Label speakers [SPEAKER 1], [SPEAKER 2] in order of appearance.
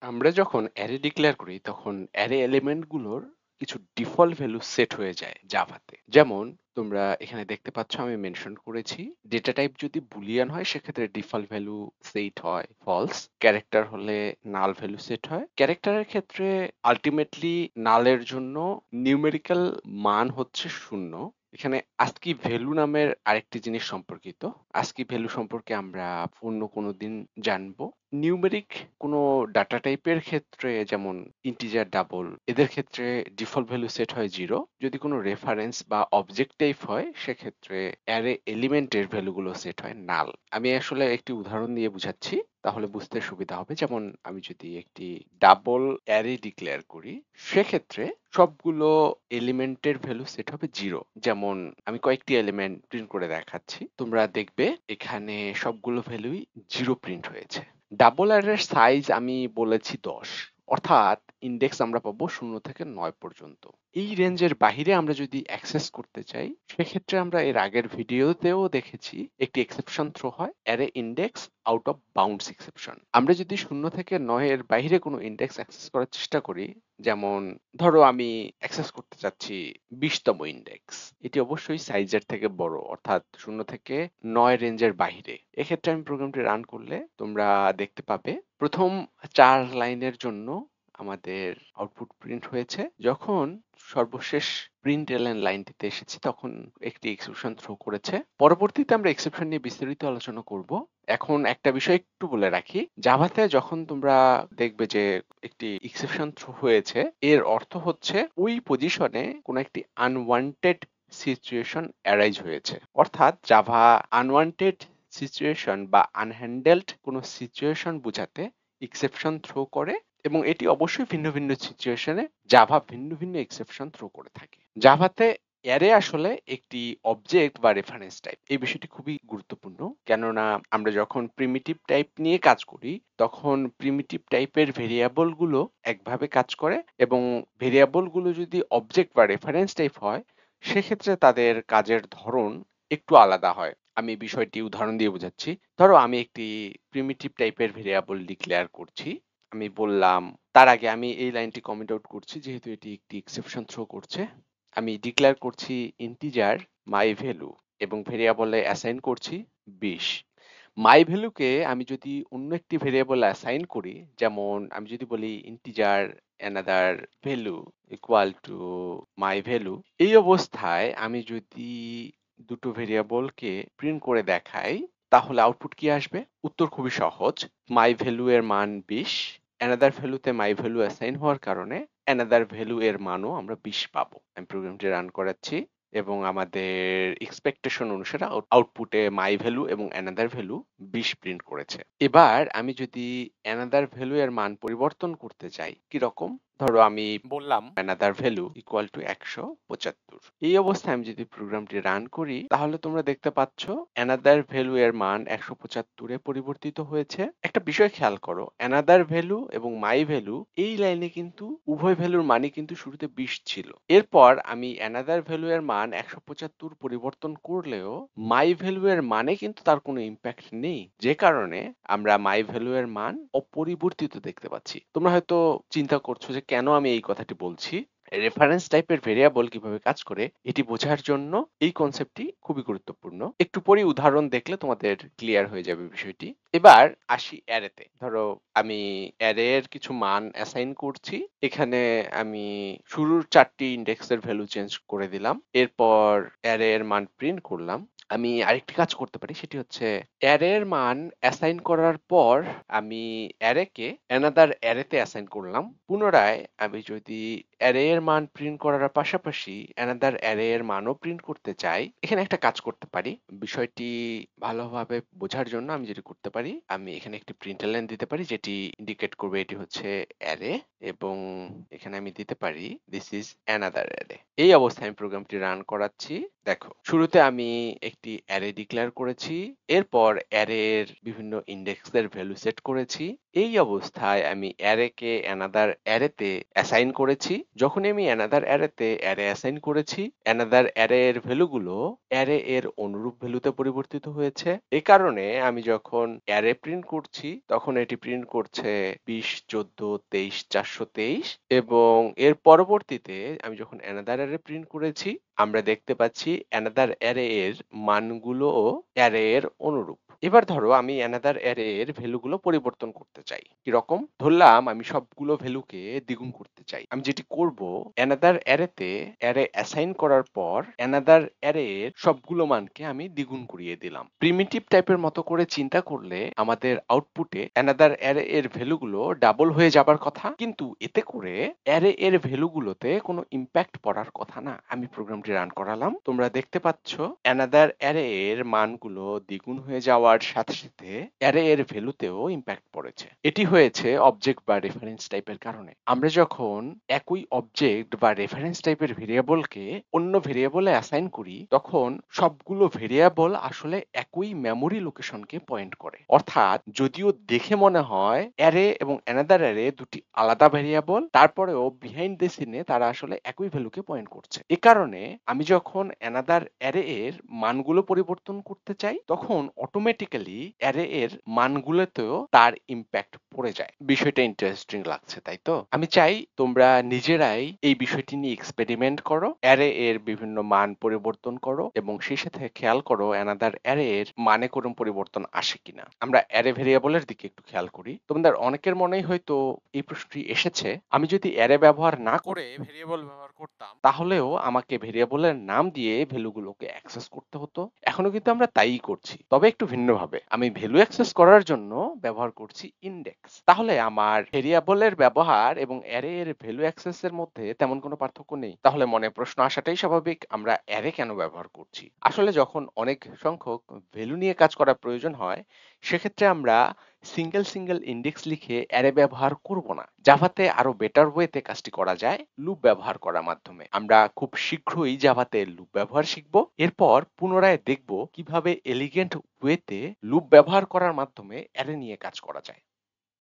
[SPEAKER 1] আমরা যখন array declare করি তখন অ্যারে এলিমেন্ট গুলোর কিছু ডিফল্ট ভ্যালু সেট হয়ে যায় জাভাতে। যেমন তোমরা এখানে দেখতে পাচ্ছ আমি মেনশন করেছি ডেটা টাইপ যদি বুলিয়ান হয় সেক্ষেত্রে ডিফল্ট ভ্যালু সেট হয় ফলস, ক্যারেক্টার হলে নাল ভ্যালু সেট হয়। ক্যারেক্টারের ক্ষেত্রে আলটিমেটলি নালের জন্য নিউমেরিক্যাল মান হচ্ছে শূন্য। এখানে আস্কি ভ্যালু নামের আরেকটি জিনিস সম্পর্কিত। আস্কি ভ্যালু সম্পর্কে আমরা অন্য কোনো দিন জানবো। নিউমেরিক কোনো ডাটা টাইপের ক্ষেত্রে যেমন ইন্টিজার, ডাবল এদের ক্ষেত্রে ডিফল্ট ভ্যালু সেট হয় 0। যদি কোনো রেফারেন্স বা অবজেক্ট টাইপ হয় সেক্ষেত্রে অ্যারে এলিমেন্টের ভ্যালুগুলো সেট হয় নাল। আমি আসলে একটি উদাহরণ দিয়ে বুঝাচ্ছি তাহলে বুঝতে সুবিধা হবে। যেমন আমি যদি একটি ডাবল অ্যারে ডিক্লেয়ার করি সেক্ষেত্রে সবগুলো এলিমেন্টের ভ্যালু সেট হবে 0। যেমন আমি কয়েকটি এলিমেন্ট প্রিন্ট করে দেখাচ্ছি, তোমরা দেখবে এখানে সবগুলো ভ্যালুই 0 প্রিন্ট হয়েছে। ডাবল অ্যারের সাইজ আমি বলেছি 10, অর্থাৎ ইন্ডেক্স আমরা পাবো 0 থেকে 9 পর্যন্ত। এই রেঞ্জের বাহিরে আমরা যদি অ্যাক্সেস করতে চাই সেক্ষেত্রে আমরা এর আগের ভিডিওতেও দেখেছি একটি এক্সেপশন থ্রো হয়, array index out of bounds exception. আমরা যদি 0 থেকে 9 এর বাইরে কোনো ইন্ডেক্স অ্যাক্সেস করার চেষ্টা করি, যেমন ধরো আমি অ্যাক্সেস করতে চাচ্ছি 20তম ইন্ডেক্স, এটি অবশ্যই সাইজের থেকে বড় অর্থাৎ 0 থেকে 9 রেঞ্জের বাহিরে। এক্ষেত্রে আমি প্রোগ্রামটি রান করলে তোমরা দেখতে পাবে প্রথম 4 লাইনের জন্য আমাদের আউটপুট প্রিন্ট হয়েছে। যখন সর্বশেষ প্রিন্ট এলএন লাইনটিতে এসেছি তখন একটি এক্সেপশন থ্রো করেছে। পরবর্তীতে আমরা এক্সেপশন নিয়ে বিস্তারিত আলোচনা করব। এখন একটা বিষয় একটু বলে রাখি, জাভাতে যখন তোমরা দেখবে যে একটি এক্সেপশন থ্রো হয়েছে এর অর্থ হচ্ছে ওই পজিশনে কোনো একটি আনওয়ান্টেড সিচুয়েশন অ্যারাইজ হয়েছে। অর্থাৎ জাভা আনওয়ান্টেড সিচুয়েশন বা আনহ্যান্ডেলড কোনো সিচুয়েশন বোঝাতে এক্সেপশন থ্রো করে এবং এটি অবশ্যই ভিন্ন ভিন্ন সিচুয়েশনে জাভা ভিন্ন ভিন্ন এক্সেপশন থ্রো করে থাকে। জাভাতে অ্যারে আসলে একটি অবজেক্ট বা রেফারেন্স টাইপ, এই বিষয়টি খুবই গুরুত্বপূর্ণ। কেননা আমরা যখন প্রিমিটিভ টাইপ নিয়ে কাজ করি তখন প্রিমিটিভ টাইপের ভেরিয়েবল গুলো একভাবে কাজ করে এবং ভেরিয়েবল গুলো যদি অবজেক্ট বা রেফারেন্স টাইপ হয় সেক্ষেত্রে তাদের কাজের ধরন একটু আলাদা হয়। আমি বিষয়টি উদাহরণ দিয়ে বোঝাচ্ছি। ধরো আমি একটি প্রিমিটিভ টাইপের ভেরিয়েবল ডিক্লেয়ার করছি। আমি বললাম, তার আগে আমি এই লাইনটি কমেন্ট আউট করছি যেহেতু এটি একটি এক্সেপশন থ্রো করছে। আমি ডিক্লেয়ার করছি ইন্টিজার মাই ভ্যালু এবং ভেরিয়েবলে অ্যাসাইন করছি 20। মাই ভ্যালুকে আমি যদি অন্য একটি ভেরিয়েবল অ্যাসাইন করি, যেমন আমি যদি বলি integer another value equal to my value, এই অবস্থায় আমি যদি দুটো ভেরিয়েবলকে প্রিন্ট করে দেখাই তাহলে আউটপুট কি আসবে? উত্তর খুবই সহজ। মাই ভ্যালু এর মান 20, অ্যানাদার ভ্যালুতে মাই ভ্যালু অ্যাসাইন হওয়ার কারণে অ্যানাদার ভ্যালু এর মানও আমরা 20 পাবো। আমি প্রোগ্রামটি রান করাচ্ছি এবং আমাদের এক্সপেকটেশন অনুসারে আউটপুটে মাই ভ্যালু এবং অ্যানাদার ভ্যালু 20 প্রিন্ট করেছে। এবার আমি যদি অ্যানাদার ভ্যালু এর মান পরিবর্তন করতে চাই কি রকম, ধরো আমি বললাম অ্যানাদার ভ্যালু ইকুয়াল টু 175। এই অবস্থায় আমি যদি প্রোগ্রামটি রান করি তাহলে তোমরা দেখতে পাচ্ছ অ্যানাদার ভ্যালু এর মান 175 এ পরিবর্তিত হয়েছে। একটা বিষয় খেয়াল করো, অ্যানাদার ভ্যালু এবং মাই ভ্যালু এই লাইনে কিন্তু উভয় ভ্যালুর মানই কিন্তু শুরুতে 20 ছিল। এরপর আমি অ্যানাদার ভ্যালু এর মান 175 পরিবর্তন করলেও মাই ভ্যালু এর মানে কিন্তু তার কোনো ইম্প্যাক্ট নেই, যে কারণে আমরা মাই ভ্যালু এর মান অপরিবর্তিত দেখতে পাচ্ছি। তোমরা হয়তো চিন্তা করছো যে কেন আমি এই কথাটি বলছি। রেফারেন্স টাইপের ভেরিয়েবল কিভাবে কাজ করে এটি বোঝার জন্য এই কনসেপ্টটি খুবই গুরুত্বপূর্ণ। একটু পরে উদাহরণ দেখলে তোমাদের ক্লিয়ার হয়ে যাবে বিষয়টি। এবার আসি অ্যারেতে। ধরো আমি অ্যারের কিছু মান অ্যাসাইন করছি। এখানে আমি শুরুর 4টি ইন্ডেক্সের ভ্যালু চেঞ্জ করে দিলাম। এরপর অ্যারের মান প্রিন্ট করলাম। আমি আরেকটি কাজ করতে পারি, সেটি হচ্ছে অ্যারের মান অ্যাসাইন করার পর আমি অ্যারেকে অ্যানাদার অ্যারেতে অ্যাসাইন করলাম। পুনরায় আমি যদি অ্যারে এর মান প্রিন্ট করার পাশাপাশি অ্যানাদার অ্যারে এর মানও প্রিন্ট করতে চাই, এখানে একটা কাজ করতে পারি। বিষয়টি ভালোভাবে বোঝার জন্য আমি যেটি করতে পারি, আমি এখানে একটি প্রিন্টএলএন দিতে পারি যেটি ইন্ডিকেট করবে এটি হচ্ছে অ্যারে এবং এখানে আমি দিতে পারি দিস ইজ অ্যানাদার অ্যারে। এই অবস্থায় আমি প্রোগ্রামটি রান করাচ্ছি। দেখো শুরুতে আমি একটি অ্যারে ডিক্লেয়ার করেছি, এরপর অ্যারের বিভিন্ন ইন্ডেক্সের ভ্যালু সেট করেছি এই অবস্থায় আমি অ্যারেকে অ্যানাদার অ্যারেতে অ্যাসাইন করেছি। যখনই আমি অ্যানাদার অ্যারেতে অ্যারে অ্যাসাইন করেছি, অ্যানাদার অ্যারে এর ভ্যালুগুলো অ্যারে এর অনুরূপ ভ্যালুতে পরিবর্তিত হয়েছে। এ কারণে আমি যখন অ্যারে প্রিন্ট করছি, তখন এটি প্রিন্ট করছে ২০, ১৪, ২৩, ৪২৩ এবং এর পরবর্তীতে আমি যখন অ্যানাদার অ্যারে প্রিন্ট করেছি, আমরা দেখতে পাচ্ছি অ্যানাদার অ্যারে এর মানগুলোও অ্যারে এর অনুরূপ। এবার ধরো আমি অ্যানাদার অ্যারে এর ভ্যালুগুলো পরিবর্তন করতে চাই। কিরকম? ধরলাম আমি সবগুলো ভ্যালুকে দ্বিগুণ করতে চাই। আমি যেটি করব, অ্যানাদার অ্যারেতে অ্যারে অ্যাসাইন করার পর অ্যানাদার অ্যারে এর সবগুলো মানকে আমি দ্বিগুণ করিয়ে দিলাম। প্রিমিটিভ টাইপের মতো করে চিন্তা করলে আমাদের আউটপুটে অ্যানাদার অ্যারে এর ভ্যালুগুলো ডাবল হয়ে যাবার কথা, কিন্তু এতে করে অ্যারে এর ভ্যালুগুলোতে কোনো ইম্প্যাক্ট পড়ার কথা না। আমি প্রোগ্রামটি রান করালাম। তোমরা দেখতে পাচ্ছ অ্যানাদার অ্যারে এর মানগুলো দ্বিগুণ হয়ে যাওয়ার সাথে সাথে অ্যারে এর ভ্যালুতেও ইম্প্যাক্ট পড়েছে। এটি হয়েছে অবজেক্ট বা রেফারেন্স টাইপের কারণে। আমরা যখন একই অবজেক্ট বা রেফারেন্স টাইপের ভেরিয়েবলকে অন্য ভেরিয়েবলে অ্যাসাইন করি, তখন সবগুলো ভেরিয়েবল আসলে একই মেমোরি লোকেশনকে পয়েন্ট করে। অর্থাৎ যদিও দেখে মনে হয় অ্যারে এবং অ্যানাদার অ্যারে দুটি আলাদা ভেরিয়েবল, তারপরেও বিহাইন্ড দ্য সিনে তারা আসলে একই ভ্যালুকে পয়েন্ট করছে। এ কারণে আমি যখন অ্যানাদার অ্যারে এর মানগুলো পরিবর্তন করতে চাই, তখন অটোমেটিক্যালি অ্যারে এর মানগুলোতেও তার ইম্প্যাক্ট পড়ে যায়। বিষয়টা ইন্টারেস্টিং লাগছে, তাই তো? আমি চাই তোমরা নিজেরাই এই বিষয়টি নিয়ে এক্সপেরিমেন্ট করো, অ্যারে এর বিভিন্ন মান পরিবর্তন করো এবং সেই সাথে খেয়াল করো অ্যানাদার অ্যারে এর মানে কোনো পরিবর্তন আসে কিনা। আমরা অ্যারে ভেরিয়েবলের দিকে একটু খেয়াল করি। তোমাদের অনেকের মনেই হয়তো এই প্রশ্নটি এসেছে, আমি যদি অ্যারে ব্যবহার না করে ভেরিয়েবল ব্যবহার করতাম, তাহলেও আমাকে ভেরিয়েবলের নাম দিয়ে ভ্যালুগুলোকে অ্যাক্সেস করতে হতো। এখনো কিন্তু আমরা তাইই করছি, তবে একটু ভিন্নভাবে। আমি ভ্যালু অ্যাক্সেস করার জন্য ব্যবহার করছি ইনডেক্স। তাহলে আমার ভেরিয়েবলের ব্যবহার এবং অ্যারে এর ভ্যালু অ্যাক্সেস এর মধ্যে তেমন কোনো পার্থক্য নেই। তাহলে মনে প্রশ্ন আসাটাই স্বাভাবিক, আমরা অ্যারে কেন ব্যবহার করছি? আসলে যখন অনেক সংখ্যক ভ্যালু নিয়ে কাজ করার প্রয়োজন হয়, সেক্ষেত্রে আমরা সিঙ্গেল ইন্ডেক্স লিখে অ্যারে ব্যবহার করব না। জাভাতে আরো বেটার ওয়েতে কাজটি করা যায় লুপ ব্যবহার করার মাধ্যমে। আমরা খুব শীঘ্রই জাভাতে লুপ ব্যবহার শিখব। এরপর পুনরায় দেখব কিভাবে এলিগেন্ট ওয়েতে লুপ ব্যবহার করার মাধ্যমে অ্যারে নিয়ে কাজ করা যায়।